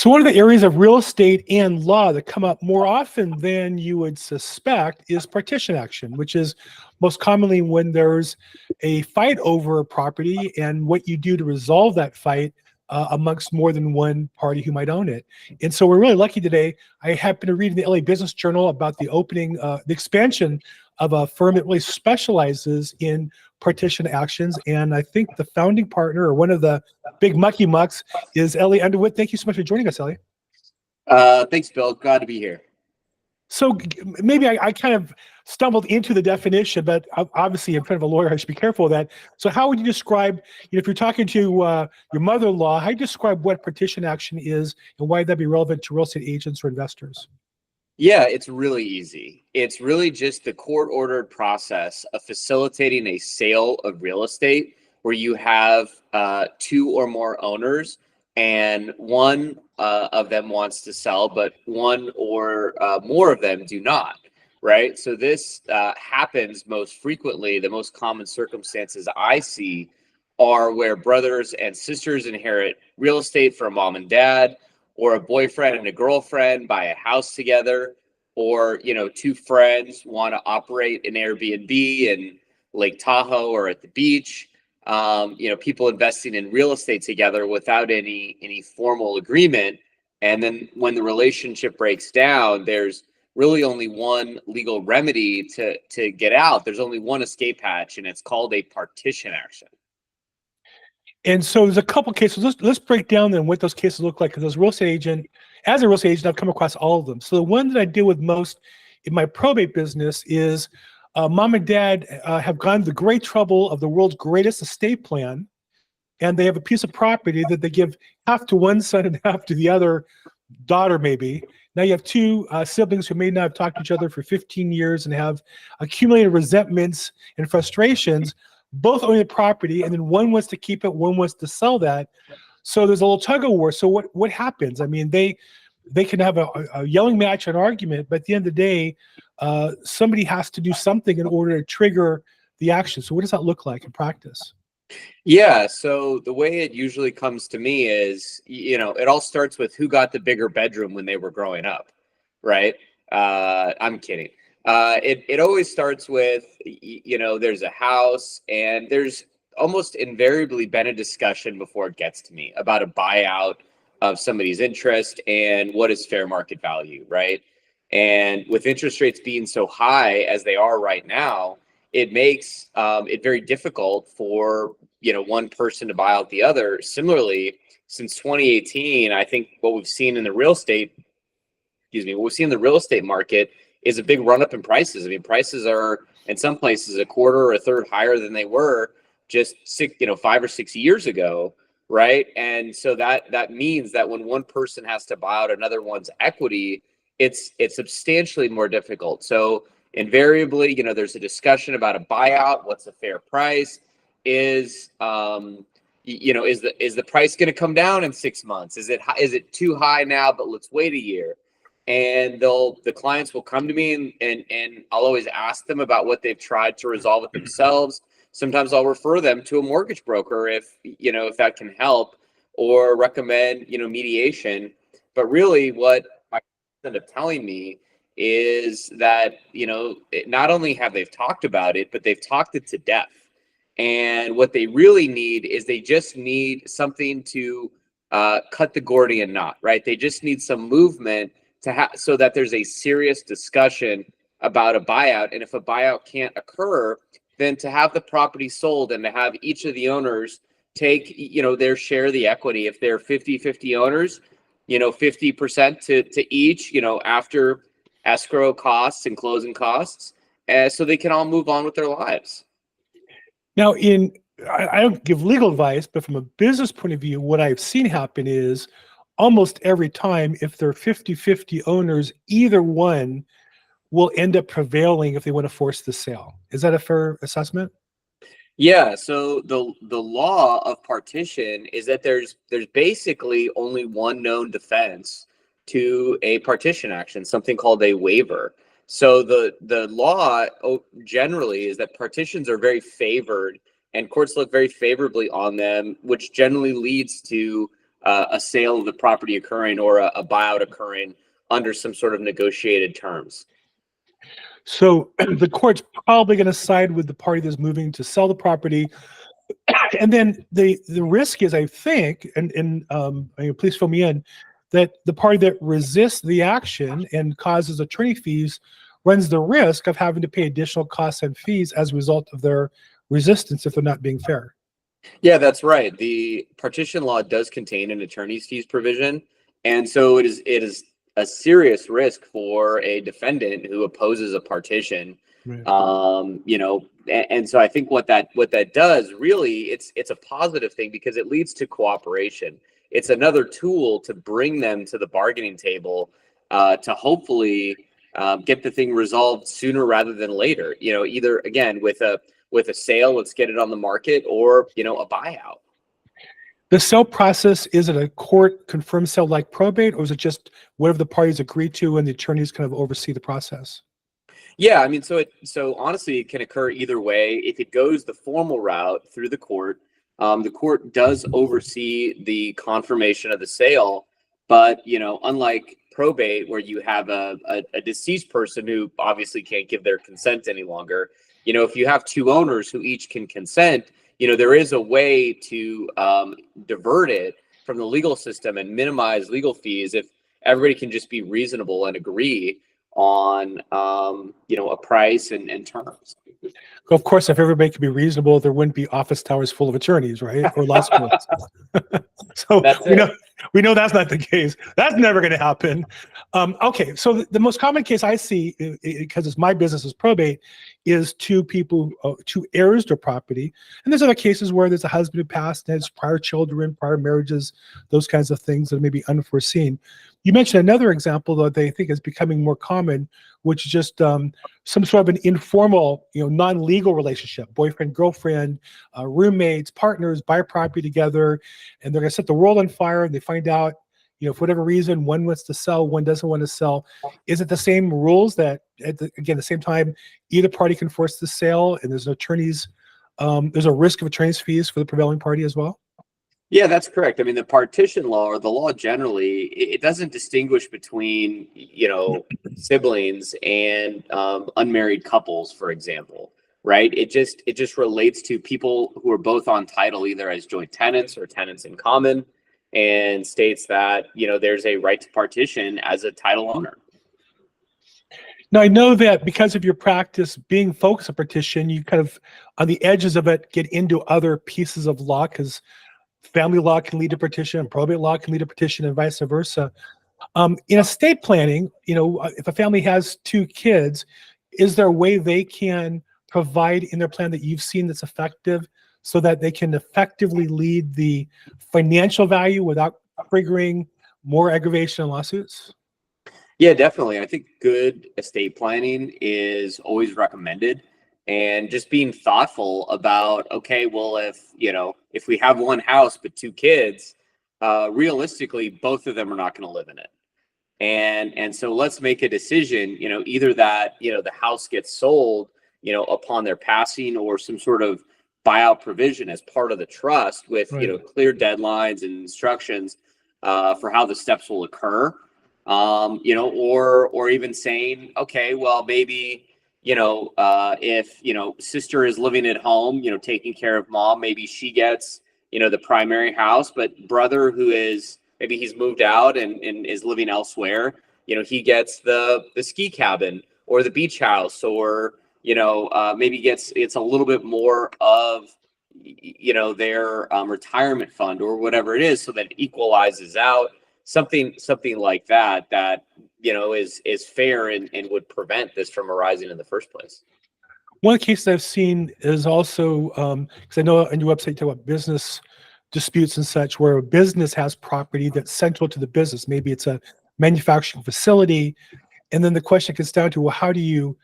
So one of the areas of real estate and law that come up more often than you would suspect is partition action, which is most commonly when there's a fight over a property and what you do to resolve that fight amongst more than one party who might own it. And so we're really lucky today. I happened to read in the LA Business Journal about the opening, the expansion of a firm that really specializes in partition actions. And I think the founding partner or one of the big mucky mucks is Ellie Underwood. Thank you so much for joining us, Ellie. Thanks, Bill. Glad to be here. So maybe I kind of stumbled into the definition, but obviously I'm kind of a lawyer. I should be careful of that. So how would you describe, if you're talking to your mother-in-law, how do you describe what partition action is and why that'd be relevant to real estate agents or investors? Yeah, it's really easy. It's really just the court-ordered process of facilitating a sale of real estate where you have two or more owners and one of them wants to sell, but one or more of them do not, right? So this happens most frequently. The most common circumstances I see are where brothers and sisters inherit real estate from mom and dad, or a boyfriend and a girlfriend buy a house together, or, two friends want to operate an Airbnb in Lake Tahoe or at the beach. People investing in real estate together without any formal agreement. And then when the relationship breaks down, there's really only one legal remedy to get out. There's only one escape hatch, and it's called a partition action. And so there's a couple cases. Let's break down then what those cases look like. Because as a real estate agent, I've come across all of them. So the one that I deal with most in my probate business is mom and dad have gone to the great trouble of the world's greatest estate plan, and they have a piece of property that they give half to one son and half to the other daughter, maybe. Now you have two siblings who may not have talked to each other for 15 years and have accumulated resentments and frustrations, both owning the property, and then one wants to keep it, one wants to sell that. So there's a little tug of war. So what happens? I mean, they can have a yelling match, an argument, but at the end of the day, somebody has to do something in order to trigger the action. So what does that look like in practice? Yeah, so the way it usually comes to me is, it all starts with who got the bigger bedroom when they were growing up, right? I'm kidding. It always starts with, there's a house, and there's almost invariably been a discussion before it gets to me about a buyout of somebody's interest and what is fair market value, right? And with interest rates being so high as they are right now, it makes it very difficult for one person to buy out the other. Similarly, since 2018, I think what we've seen in the real estate market is a big run up in prices. I mean, prices are in some places a quarter or a third higher than they were just 5 or 6 years ago, right? And so that means that when one person has to buy out another one's equity, it's substantially more difficult. So invariably, there's a discussion about a buyout. What's a fair price? Is the price going to come down in 6 months? Is it too high now? But let's wait a year. And the clients will come to me and I'll always ask them about what they've tried to resolve it themselves. Sometimes I'll refer them to a mortgage broker if that can help, or recommend, mediation. But really what my clients end up telling me is that, not only have they've talked about it, but they've talked it to death. And what they really need is they just need something to cut the Gordian knot, right? They just need some movement so that there's a serious discussion about a buyout. And if a buyout can't occur, then to have the property sold and to have each of the owners take, their share of the equity. If they're 50-50 owners, 50% to each, after escrow costs and closing costs, so they can all move on with their lives. Now, I don't give legal advice, but from a business point of view, what I've seen happen is almost every time, if they're 50-50 owners, either one will end up prevailing if they want to force the sale. Is that a fair assessment? Yeah. So the law of partition is that there's basically only one known defense to a partition action, something called a waiver. So the law generally is that partitions are very favored and courts look very favorably on them, which generally leads to a sale of the property occurring or a buyout occurring under some sort of negotiated terms. So the court's probably going to side with the party that's moving to sell the property. And then the risk is, I think, and please fill me in, that the party that resists the action and causes attorney fees runs the risk of having to pay additional costs and fees as a result of their resistance if they're not being fair. Yeah, that's right. The partition law does contain an attorney's fees provision, and so it is a serious risk for a defendant who opposes a partition. Right. And so I think what that does really, it's a positive thing because it leads to cooperation. It's another tool to bring them to the bargaining table to hopefully get the thing resolved sooner rather than later. Either again with a sale, let's get it on the market, or a buyout. The sale process, is it a court confirmed sale like probate, or is it just whatever the parties agree to and the attorneys kind of oversee the process? Yeah, I mean, so honestly, it can occur either way. If it goes the formal route through the court does oversee the confirmation of the sale. But unlike probate, where you have a deceased person who obviously can't give their consent any longer, if you have two owners who each can consent, there is a way to divert it from the legal system and minimize legal fees if everybody can just be reasonable and agree on a price and terms. Of course, if everybody could be reasonable, there wouldn't be office towers full of attorneys, right? Or law schools. So we know that's not the case. That's never going to happen. Okay, so the most common case I see, because it's my business is probate, is two heirs to property. And there's other cases where there's a husband who passed and has prior children, prior marriages, those kinds of things that may be unforeseen. You mentioned another example, though, that I think is becoming more common, which is just some sort of an informal, non-legal relationship, boyfriend, girlfriend, roommates, partners, buy property together, and they're going to set the world on fire, and they find out, for whatever reason, one wants to sell, one doesn't want to sell. Is it the same rules that, at the same time, either party can force the sale, and there's there's a risk of attorney's fees for the prevailing party as well? Yeah, that's correct. I mean, the partition law, or the law generally, it doesn't distinguish between, siblings and unmarried couples, for example, right? It just relates to people who are both on title, either as joint tenants or tenants in common, and states that, there's a right to partition as a title owner. Now, I know that because of your practice being focused on partition, you kind of, on the edges of it, get into other pieces of law, because family law can lead to partition, and probate law can lead to partition, and vice versa. In estate planning, if a family has two kids, is there a way they can provide in their plan that you've seen that's effective, so that they can effectively lead the financial value without triggering more aggravation and lawsuits? Yeah, definitely. I think good estate planning is always recommended. And just being thoughtful about, okay, well, if we have one house but two kids, realistically, both of them are not going to live in it. And so let's make a decision, either that, the house gets sold, upon their passing, or some sort of buyout provision as part of the trust with, Right. Clear deadlines and instructions for how the steps will occur, or even saying, okay, well, maybe, if, sister is living at home, taking care of mom, maybe she gets, the primary house, but brother who is, maybe he's moved out and is living elsewhere, he gets the ski cabin or the beach house, or, maybe it's a little bit more of, their retirement fund or whatever it is, so that it equalizes out something like that, is fair and would prevent this from arising in the first place. One case I've seen is also, because I know on your website you talk about business disputes and such, where a business has property that's central to the business. Maybe it's a manufacturing facility. And then the question gets down to, well, how do you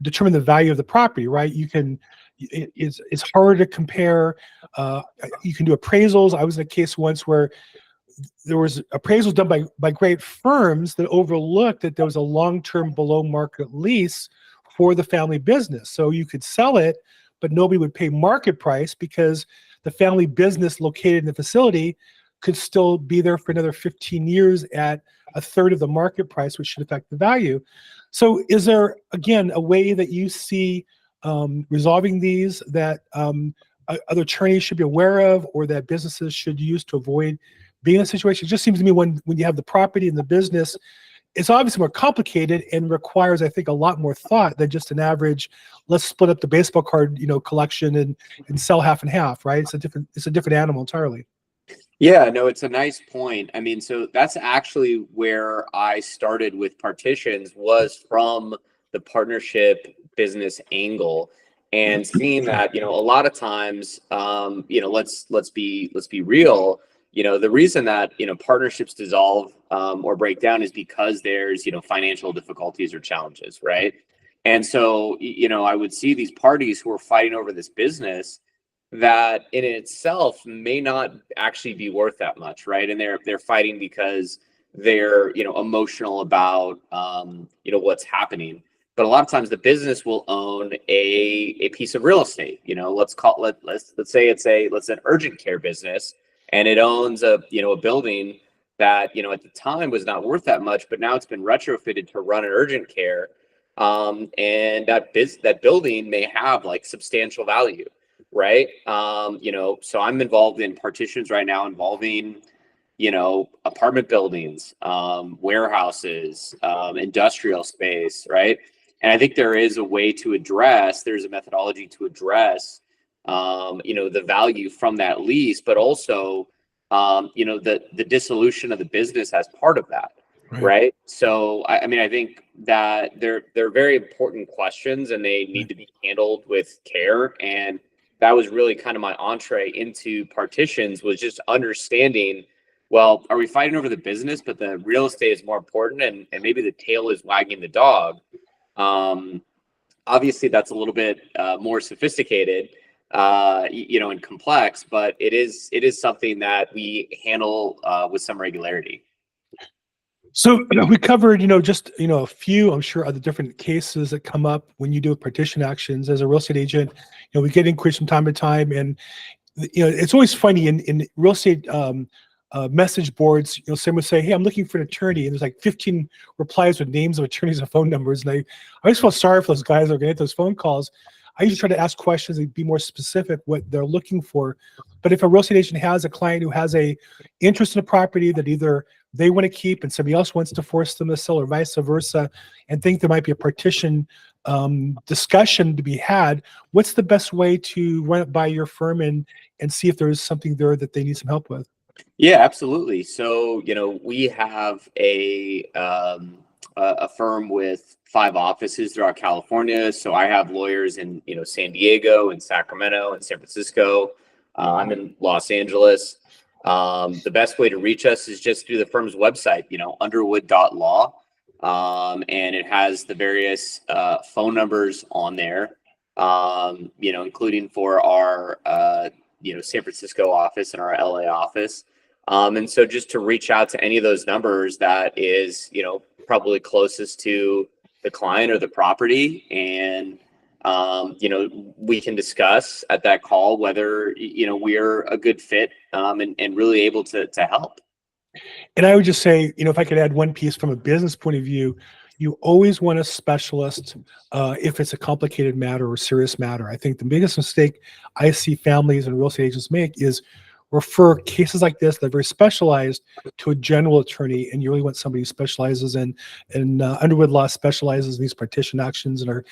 determine the value of the property, right? It's harder to compare. You can do appraisals. I was in a case once where there was appraisals done by great firms that overlooked that there was a long-term below market lease for the family business. So you could sell it, but nobody would pay market price because the family business located in the facility could still be there for another 15 years at a third of the market price, which should affect the value. So is there, again, a way that you see resolving these that other attorneys should be aware of, or that businesses should use to avoid being in a situation? It just seems to me when you have the property and the business, it's obviously more complicated and requires, I think, a lot more thought than just an average, let's split up the baseball card, collection and sell half and half, right? It's a different animal entirely. Yeah, no, it's a nice point. I mean, so that's actually where I started with Partitions, was from the partnership business angle, and seeing that, a lot of times, let's be real. The reason that, partnerships dissolve or break down is because there's, financial difficulties or challenges, right? And so, I would see these parties who are fighting over this business that in itself may not actually be worth that much, right? And they're fighting because they're, emotional about, what's happening. But a lot of times the business will own a piece of real estate. Let's say it's an urgent care business, and it owns a building that, at the time was not worth that much, but now it's been retrofitted to run an urgent care. And that building may have like substantial value, right? So I'm involved in Partitions right now involving, apartment buildings, warehouses, industrial space, right? And I think there's a methodology to address, the value from that lease, but also, the dissolution of the business as part of that. Right. So, I mean, I think that they're very important questions, and they need to be handled with care. And that was really kind of my entree into Partitions, was just understanding, well, are we fighting over the business, but the real estate is more important, and maybe the tail is wagging the dog. Obviously that's a little bit more sophisticated, and complex, but it is something that we handle with some regularity. So we covered, just, a few, I'm sure, other different cases that come up when you do partition actions as a real estate agent. We get inquiries from time to time, and, it's always funny in real estate message boards, someone would say, hey, I'm looking for an attorney. And there's like 15 replies with names of attorneys and phone numbers. And I always feel sorry for those guys that are going to get those phone calls. I usually try to ask questions and be more specific what they're looking for. But if a real estate agent has a client who has a interest in a property that either they want to keep and somebody else wants to force them to sell, or vice versa, and think there might be a partition discussion to be had, what's the best way to run it by your firm and see if there's something there that they need some help with? Yeah, absolutely. So, we have a firm with 5 offices throughout California. So I have lawyers in, San Diego and Sacramento and San Francisco. I'm in Los Angeles. The best way to reach us is just through the firm's website, underwood.law. And it has the various phone numbers on there, including for our, San Francisco office and our LA office. And so just to reach out to any of those numbers that is, probably closest to the client or the property. And, we can discuss at that call whether, we're a good fit and really able to help. And I would just say, if I could add one piece from a business point of view, you always want a specialist if it's a complicated matter or serious matter. I think the biggest mistake I see families and real estate agents make is refer cases like this that are very specialized to a general attorney, and you really want somebody who specializes in Underwood Law specializes in these partition actions and are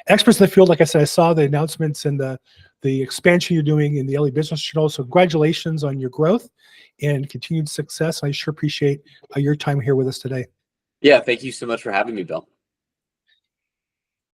experts in the field. Like I said, I saw the announcements and the expansion you're doing in the LA Business Journal. So congratulations on your growth and continued success. I sure appreciate your time here with us today. Yeah, thank you so much for having me, Bill.